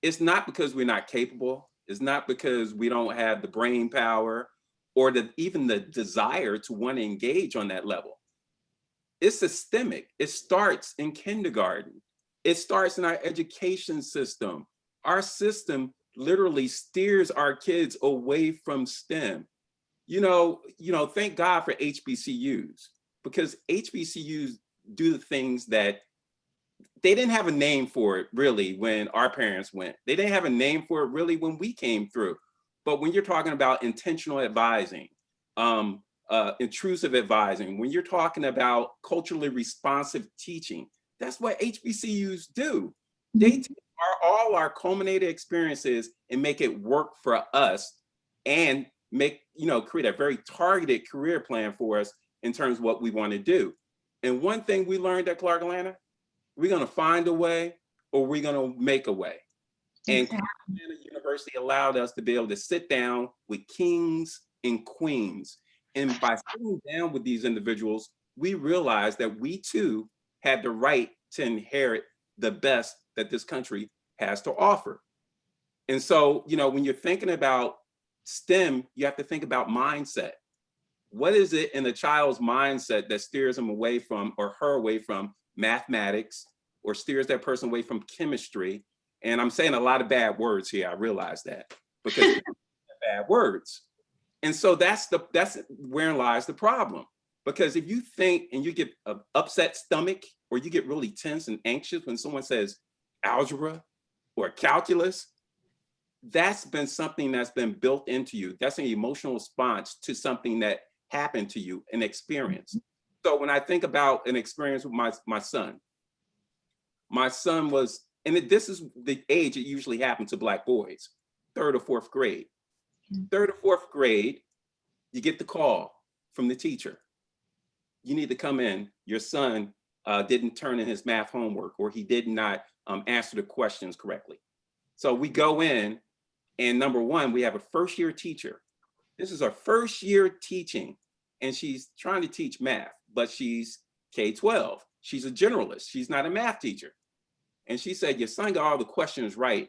it's not because we're not capable. It's not because we don't have the brain power or even the desire to want to engage on that level. It's systemic. It starts in kindergarten. It starts in our education system. Our system literally steers our kids away from STEM. You know, thank God for HBCUs, because HBCUs do the things that they didn't have a name for it really when our parents went. They didn't have a name for it really when we came through. But when you're talking about intentional advising, intrusive advising, when you're talking about culturally responsive teaching, that's what HBCUs do. They take all our culminated experiences and make it work for us and create a very targeted career plan for us in terms of what we want to do. And one thing we learned at Clark Atlanta, we're going to find a way or we're going to make a way. And Clark Atlanta University allowed us to be able to sit down with kings and queens. And by sitting down with these individuals, we realized that we too had the right to inherit the best that this country has to offer. And so, when you're thinking about STEM, you have to think about mindset. What is it in a child's mindset that steers them away from or her away from mathematics or steers that person away from chemistry? And I'm saying a lot of bad words here. I realize that because bad words. And so that's wherein lies the problem. Because if you think and you get an upset stomach or you get really tense and anxious when someone says algebra or calculus, that's been something that's been built into you. That's an emotional response to something that happened to you, an experience. So when I think about an experience with my son was, and this is the age it usually happens to Black boys, 3rd or 4th grade. 3rd or 4th grade, you get the call from the teacher. You need to come in. Your son didn't turn in his math homework, or he did not answer the questions correctly. So we go in, and number one, we have a 1st-year teacher. This is our 1st year teaching, and she's trying to teach math, but she's K-12. She's a generalist. She's not a math teacher. And she said, your son got all the questions right,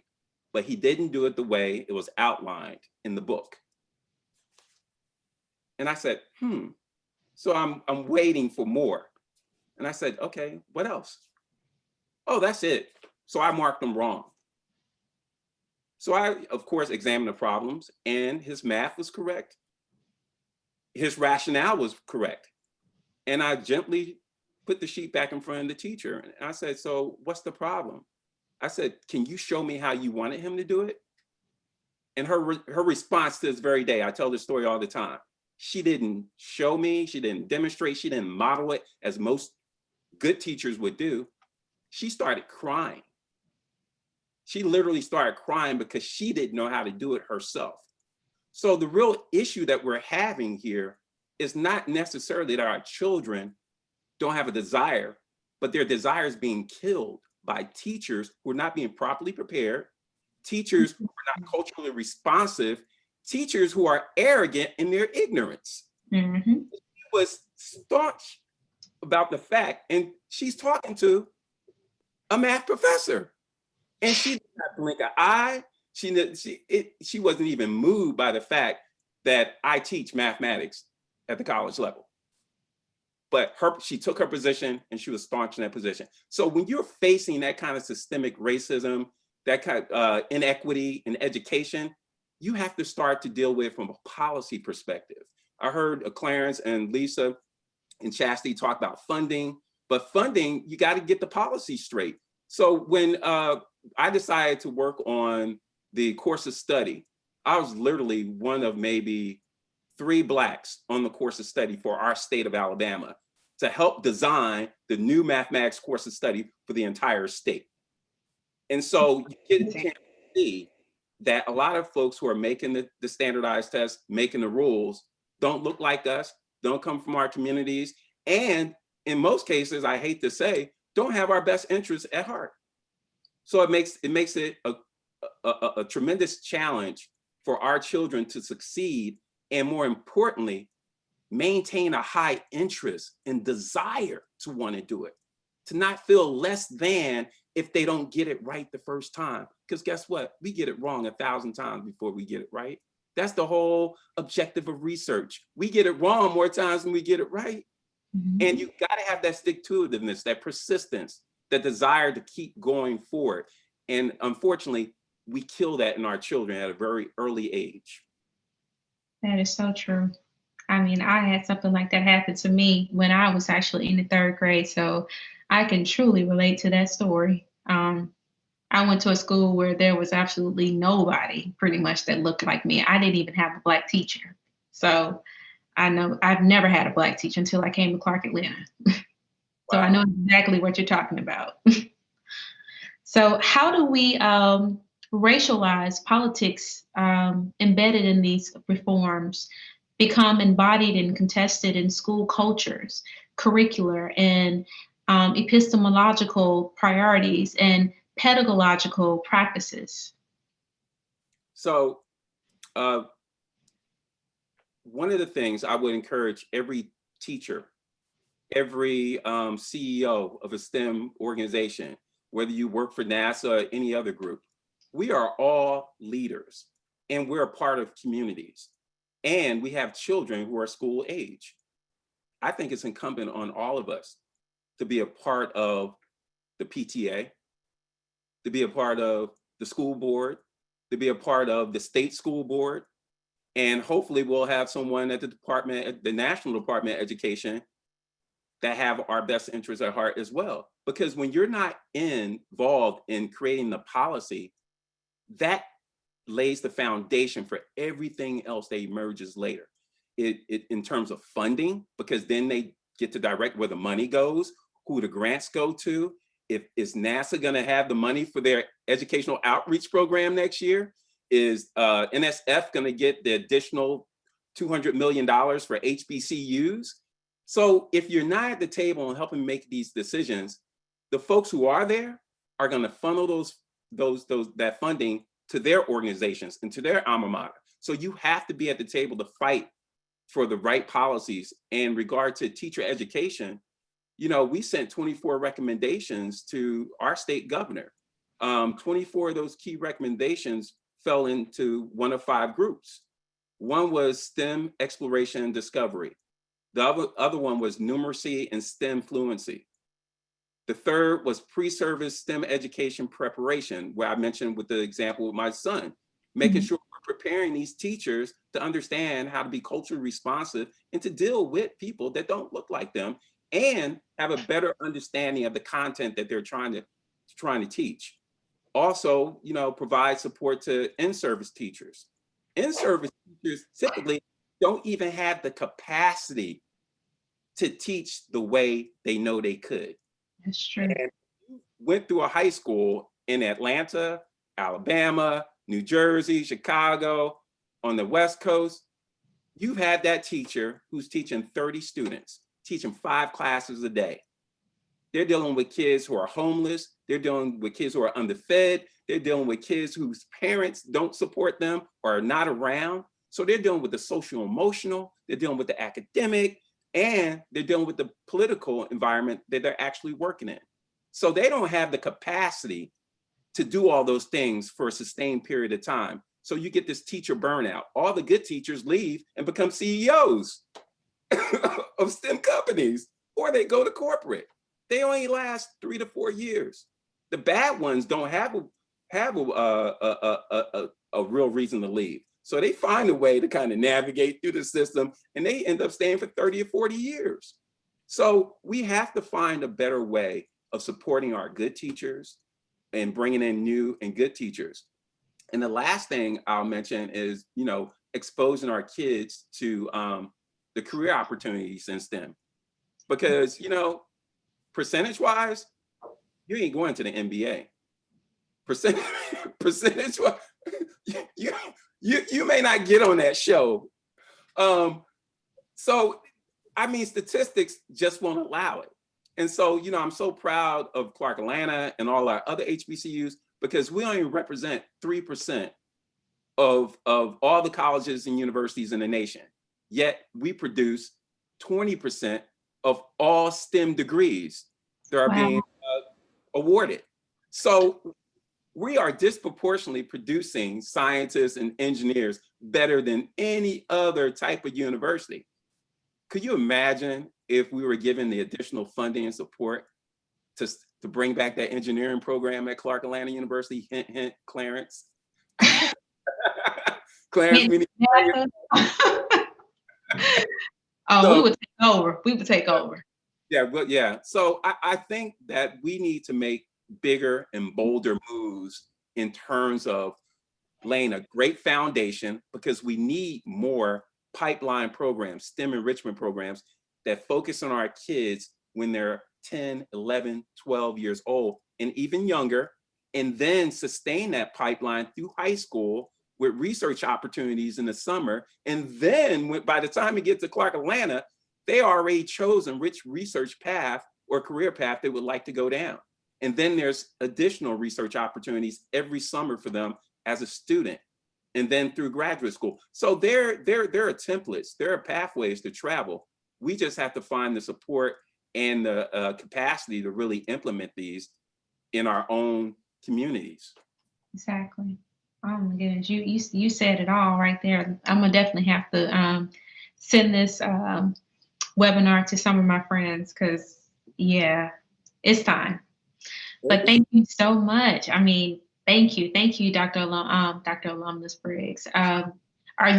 but he didn't do it the way it was outlined in the book. And I said, So I'm waiting for more. And I said, okay, what else? Oh, that's it. So I marked them wrong. So I, of course, examined the problems, and his math was correct. His rationale was correct. And I gently put the sheet back in front of the teacher. And I said, so what's the problem? I said, can you show me how you wanted him to do it? And her response to this very day, I tell this story all the time. She didn't show me, she didn't demonstrate, she didn't model it as most good teachers would do. She started crying. She literally started crying because she didn't know how to do it herself. So the real issue that we're having here is not necessarily that our children don't have a desire, but their desire is being killed by teachers who are not being properly prepared, teachers who are not culturally responsive, teachers who are arrogant in their ignorance. She was staunch about the fact, and she's talking to a math professor, and she did not blink an eye. She wasn't even moved by the fact that I teach mathematics at the college level. But she took her position, and she was staunch in that position. So when you're facing that kind of systemic racism, that kind of inequity in education, you have to start to deal with it from a policy perspective. I heard Clarence and Lisa and Chastity talk about funding, but funding, you got to get the policy straight. So when I decided to work on the course of study, I was literally one of maybe 3 Blacks on the course of study for our state of Alabama to help design the new mathematics course of study for the entire state. And so you can see that a lot of folks who are making the standardized tests, making the rules, don't look like us, don't come from our communities, and in most cases, I hate to say, don't have our best interests at heart. So it makes it a tremendous challenge for our children to succeed, and more importantly, maintain a high interest and desire to want to do it, to not feel less than if they don't get it right the first time. Because guess what? We get it wrong 1,000 times before we get it right. That's the whole objective of research. We get it wrong more times than we get it right. And you got to have that stick-to-itiveness, that persistence, that desire to keep going forward. And unfortunately, we kill that in our children at a very early age. That is so true. I mean, I had something like that happen to me when I was actually in the 3rd grade. So I can truly relate to that story. I went to a school where there was absolutely nobody pretty much that looked like me. I didn't even have a Black teacher. So I know I've never had a Black teacher until I came to Clark Atlanta. So I know exactly what you're talking about. So how do we racialize politics embedded in these reforms become embodied and contested in school cultures, curricular, and epistemological priorities and pedagogical practices? So one of the things I would encourage every teacher, every CEO of a STEM organization, whether you work for NASA or any other group, we are all leaders, and we're a part of communities, and we have children who are school age. I think it's incumbent on all of us to be a part of the PTA, to be a part of the school board, to be a part of the state school board, and hopefully we'll have someone at the National Department of Education that have our best interests at heart as well. Because when you're not involved in creating the policy, that lays the foundation for everything else that emerges later. It in terms of funding, because then they get to direct where the money goes, who the grants go to. Is NASA gonna have the money for their educational outreach program next year? Is NSF gonna get the additional $200 million for HBCUs? So if you're not at the table and helping make these decisions, the folks who are there are gonna funnel that funding to their organizations and to their alma mater. So you have to be at the table to fight for the right policies. And in regard to teacher education, you know, we sent 24 recommendations to our state governor. 24 of those key recommendations fell into one of 5 groups. One was STEM exploration and discovery. The other one was numeracy and STEM fluency. The third was pre-service STEM education preparation, where I mentioned with the example with my son, making sure we're preparing these teachers to understand how to be culturally responsive and to deal with people that don't look like them and have a better understanding of the content that they're trying to teach. Also, provide support to in-service teachers. In-service teachers typically don't even have the capacity to teach the way they know they could. That's true. And went through a high school in Atlanta, Alabama, New Jersey, Chicago, on the West Coast. You've had that teacher who's teaching 30 students, teaching 5 classes a day. They're dealing with kids who are homeless. They're dealing with kids who are underfed. They're dealing with kids whose parents don't support them or are not around. So they're dealing with the social emotional, they're dealing with the academic, and they're dealing with the political environment that they're actually working in. So they don't have the capacity to do all those things for a sustained period of time. So you get this teacher burnout. All the good teachers leave and become CEOs of STEM companies, or they go to corporate. They only last 3 to 4 years. The bad ones don't have a real reason to leave. So they find a way to kind of navigate through the system, and they end up staying for 30 or 40 years. So we have to find a better way of supporting our good teachers and bringing in new and good teachers. And the last thing I'll mention is, exposing our kids to the career opportunities in STEM. Because, percentage-wise, you ain't going to the NBA. Percentage-wise, you may not get on that show. So, statistics just won't allow it. And so, I'm so proud of Clark Atlanta and all our other HBCUs, because we only represent 3% of all the colleges and universities in the nation. Yet we produce 20% of all STEM degrees that are being awarded. So we are disproportionately producing scientists and engineers better than any other type of university. Could you imagine if we were given the additional funding and support to bring back that engineering program at Clark Atlanta University? Hint, hint, Clarence. Clarence, we need to we would take over. We would take over. Yeah. So I think that we need to make bigger and bolder moves in terms of laying a great foundation, because we need more pipeline programs, STEM enrichment programs that focus on our kids when they're 10, 11, 12 years old and even younger, and then sustain that pipeline through high school with research opportunities in the summer. And then by the time you get to Clark Atlanta, they already chosen which research path or career path they would like to go down. And then there's additional research opportunities every summer for them as a student, and then through graduate school. So there are templates, there are pathways to travel. We just have to find the support and the capacity to really implement these in our own communities. Exactly. Oh my goodness, you said it all right there. I'm gonna definitely have to send this webinar to some of my friends, because it's time. But thank you so much. Thank you, Dr. Alumnus Briggs. Are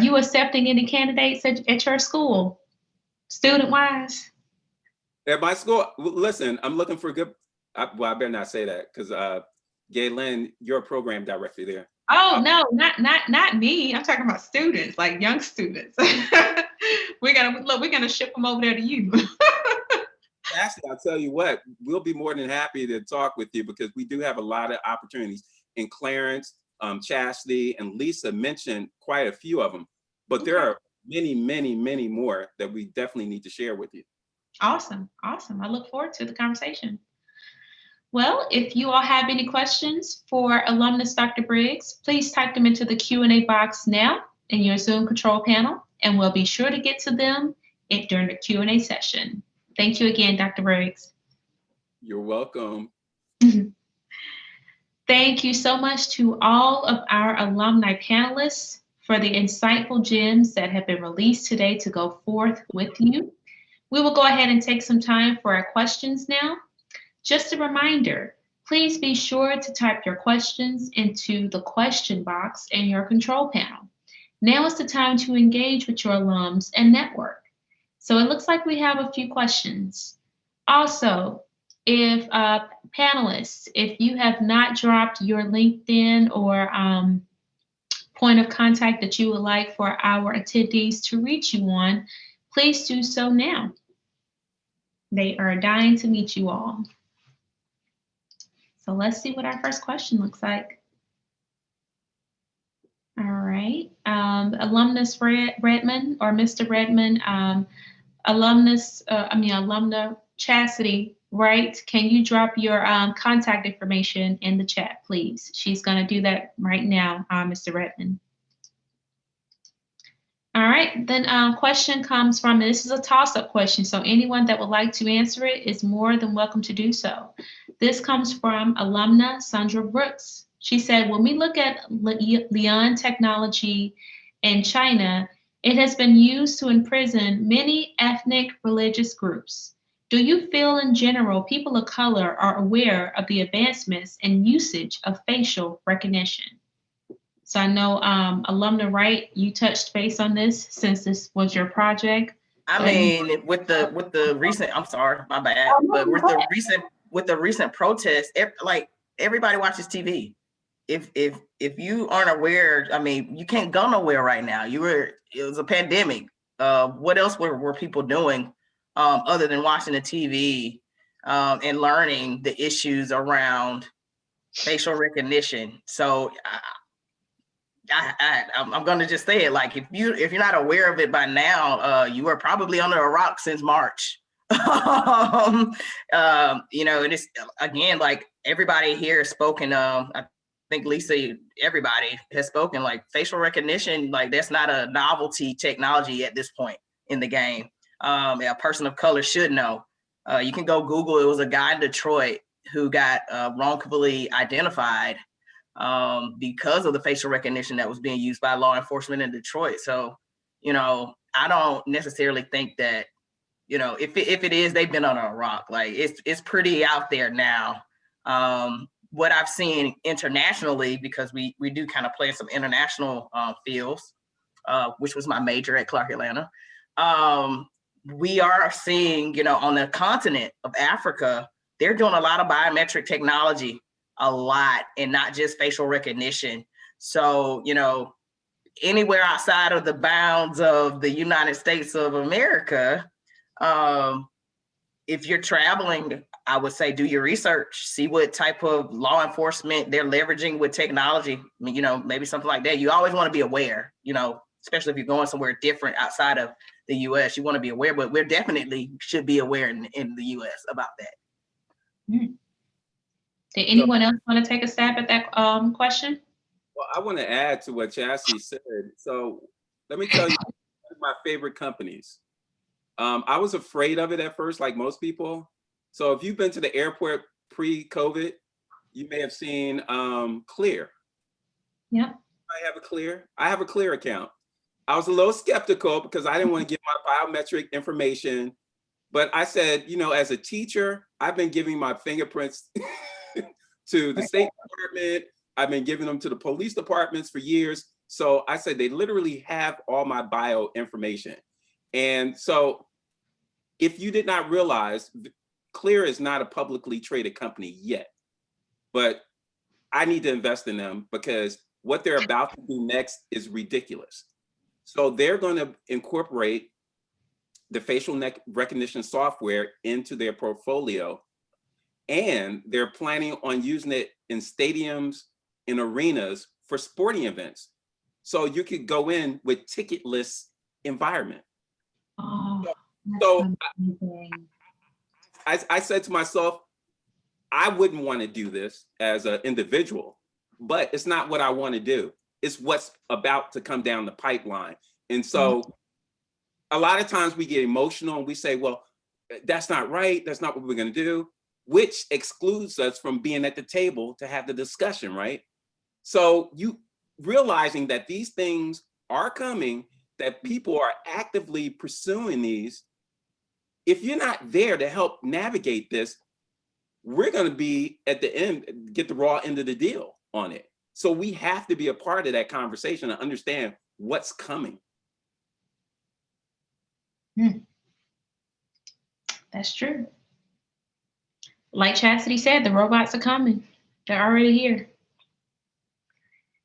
you accepting any candidates at your school, student-wise? At my school, listen, I'm looking for good. I better not say that, because Galen, you're a program director there. Oh no, not me. I'm talking about students, like young students. We're gonna ship them over there to you. Actually, I'll tell you what, we'll be more than happy to talk with you, because we do have a lot of opportunities. And Clarence, Chastity, and Lisa mentioned quite a few of them, but there are many, many, many more that we definitely need to share with you. Awesome. I look forward to the conversation. Well, if you all have any questions for alumnus Dr. Briggs, please type them into the Q&A box now in your Zoom control panel, and we'll be sure to get to them during the Q&A session. Thank you again, Dr. Briggs. You're welcome. Thank you so much to all of our alumni panelists for the insightful gems that have been released today to go forth with you. We will go ahead and take some time for our questions now. Just a reminder, please be sure to type your questions into the question box in your control panel. Now is the time to engage with your alums and network. So it looks like we have a few questions. Also, if panelists, if you have not dropped your LinkedIn or point of contact that you would like for our attendees to reach you on, please do so now. They are dying to meet you all. So let's see what our first question looks like. All right, alumnus Redmond or Mr. Redmond, alumna Chastity, right? Can you drop your contact information in the chat, please? She's gonna do that right now, Mr. Redmond. All right, then question comes from, and this is a toss-up question, so anyone that would like to answer it is more than welcome to do so. This comes from alumna Sandra Brooks. She said, when we look at Lian technology in China, it has been used to imprison many ethnic religious groups. Do you feel in general people of color are aware of the advancements and usage of facial recognition? So I know, alumna Wright, you touched base on this since this was your project. I mean, with the recent, I'm sorry, my bad, but with the recent protests, like everybody watches TV. If you aren't aware, I mean, you can't go nowhere right now. It was a pandemic. What else were people doing other than watching the TV and learning the issues around facial recognition? So I'm going to just say it, like, if you're not aware of it by now, you are probably under a rock since March. You know, and it's, again, like, everybody here has spoken. I think Lisa, everybody has spoken, like, facial recognition, like, that's not a novelty technology at this point in the game. A person of color should know. You can go Google. It was a guy in Detroit who got wrongfully identified because of the facial recognition that was being used by law enforcement in Detroit. So, you know, I don't necessarily think that, you know, if it is, they've been on a rock. Like, it's pretty out there now. What I've seen internationally, because we do kind of play in some international fields, which was my major at Clark Atlanta. We are seeing, you know, on the continent of Africa, they're doing a lot of biometric technology, a lot, and not just facial recognition. So, you know, anywhere outside of the bounds of the United States of America, if you're traveling, I would say do your research, see what type of law enforcement they're leveraging with technology. I mean, you know, maybe something like that. You always want to be aware, you know, especially if you're going somewhere different outside of the US, you want to be aware, but we're definitely should be aware in the US about that. Mm. Did anyone else want to take a stab at that question? Well, I want to add to what Chassie said. So let me tell you, one of my favorite companies. I was afraid of it at first, like most people. So if you've been to the airport pre-COVID, you may have seen Clear. Yeah. I have a Clear account. I was a little skeptical because I didn't want to give my biometric information. But I said, you know, as a teacher, I've been giving my fingerprints to the State Department. I've been giving them to the police departments for years. So I said, they literally have all my bio information. And so if you did not realize, Clear is not a publicly traded company yet, but I need to invest in them because what they're about to do next is ridiculous. So they're going to incorporate the facial recognition software into their portfolio, and they're planning on using it in stadiums, in arenas for sporting events. So you could go in with ticketless environment. Oh, so I said to myself, I wouldn't want to do this as an individual, but it's not what I want to do. It's what's about to come down the pipeline. And so a lot of times we get emotional and we say, well, that's not right. That's not what we're going to do, which excludes us from being at the table to have the discussion, right? So you realizing that these things are coming, that people are actively pursuing these. If you're not there to help navigate this, we're going to be at the end, get the raw end of the deal on it. So we have to be a part of that conversation and understand what's coming. That's true. Like Chastity said, the robots are coming. They're already here.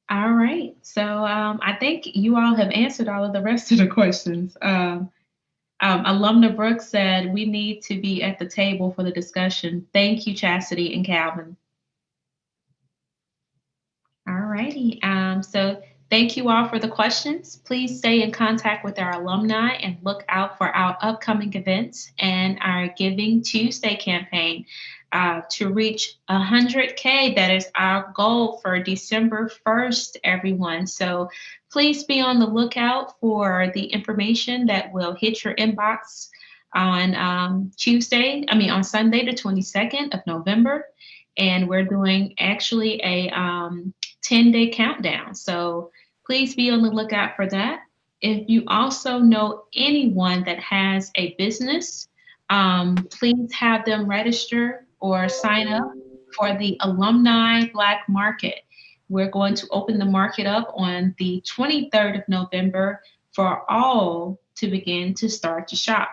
All right. So I think you all have answered all of the rest of the questions. Alumna Brooks said, we need to be at the table for the discussion. Thank you, Chastity and Calvin. All righty. So thank you all for the questions. Please stay in contact with our alumni and look out for our upcoming events and our Giving Tuesday campaign to reach 100K. That is our goal for December 1st, everyone. So please be on the lookout for the information that will hit your inbox on on Sunday, the 22nd of November. And we're doing actually a 10-day countdown. So please be on the lookout for that. If you also know anyone that has a business, please have them register or sign up for the Alumni Black Market. We're going to open the market up on the 23rd of November for all to begin to start to shop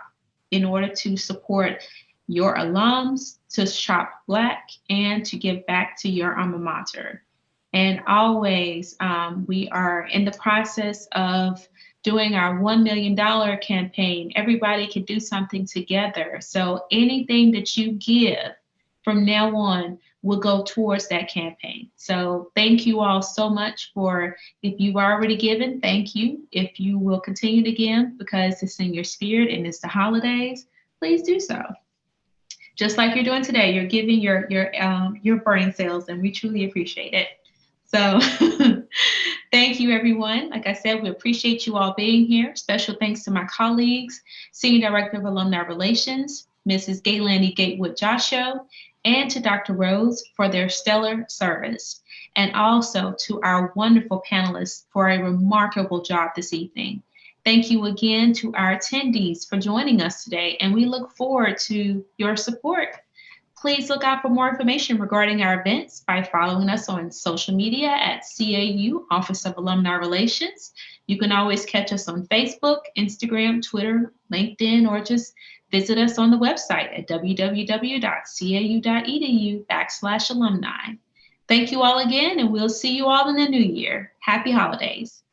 in order to support your alums, to shop Black, and to give back to your alma mater. And always, we are in the process of doing our $1 million campaign. Everybody can do something together. So anything that you give from now on will go towards that campaign. So thank you all so much for, if you've already given, thank you. If you will continue to give because it's in your spirit and it's the holidays, please do so. Just like you're doing today, you're giving your brain cells, and we truly appreciate it. So thank you, everyone. Like I said, we appreciate you all being here. Special thanks to my colleagues, Senior Director of Alumni Relations, Mrs. Gaylani Gatewood-Josho, and to Dr. Rose for their stellar service, and also to our wonderful panelists for a remarkable job this evening. Thank you again to our attendees for joining us today, and we look forward to your support. Please look out for more information regarding our events by following us on social media at CAU Office of Alumni Relations. You can always catch us on Facebook, Instagram, Twitter, LinkedIn, or just visit us on the website at www.cau.edu/alumni. Thank you all again, and we'll see you all in the new year. Happy holidays.